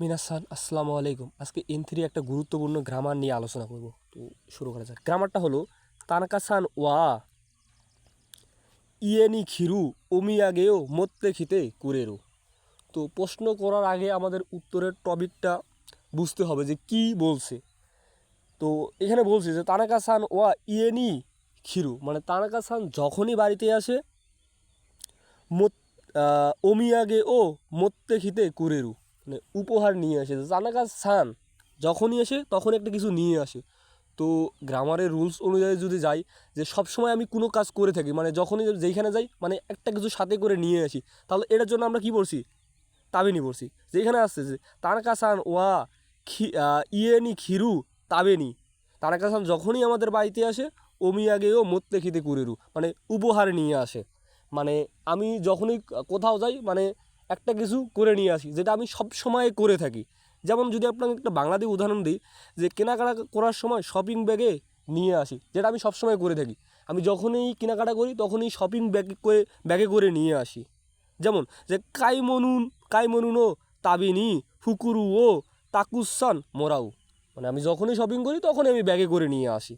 মিনাসান আসসালামু আলাইকুম। আজকে এন3 একটা গুরুত্বপূর্ণ গ্রামার নিয়ে আলোচনা করব। তো শুরু করা যাক। গ্রামারটা হলো তানকাসান ওয়া ইয়েনি খিরু ওমিয়াগেও মোত্তে খিতে কুরেরু। তো প্রশ্ন করার আগে আমাদের উত্তরের টপিকটা বুঝতে হবে যে কি বলছে। তো এখানে বলছে যে তানাকাসান ওয়া ইয়েনি খিরু, মানে তানাকাসান যখনই বাড়িতে আসে মোত ওমিয়াগে ও মোত্তে খিতে কুরেরু, মানে উপহার নিয়ে আসে। তানাকাসান যখনই আসে তখন একটা কিছু নিয়ে আসে। তো গ্রামারের রুলস অনুযায়ী যদি যাই, যে সবসময় আমি কোনো কাজ করে থাকি, মানে যখনই যেইখানে যাই মানে একটা কিছু সাথে করে নিয়ে আসি, তাহলে এটার জন্য আমরা কি পড়ছি? তাবেনি পড়ছি। যেখানে আসছে যে তানাকাসান ওয়া ইয়েনি খিরু তাবেনি, তানাকাসান যখনই আমাদের বাড়িতে আসে ওমিয়াগেও মোত্তে খিতে কুরেরু, মানে উপহার নিয়ে আসে। মানে আমি যখনই কোথাও যাই মানে একটা কিছু করে নিয়ে আসি, যেটা আমি সব সময় করে থাকি। যেমন যদি আপনাকে একটা বাংলা দিয়ে উদাহরণ দিই, যে কেনাকাটা করার সময় শপিং ব্যাগে নিয়ে আসি, যেটা আমি সবসময় করে থাকি। আমি যখনই কেনাকাটা করি তখনই শপিং ব্যাগে করে নিয়ে আসি। যেমন যে কাইমনুনো তাবিনি ফুকুরু ও তাকুসান মোরাউ, মানে আমি যখনই শপিং করি তখনই আমি ব্যাগে করে নিয়ে আসি।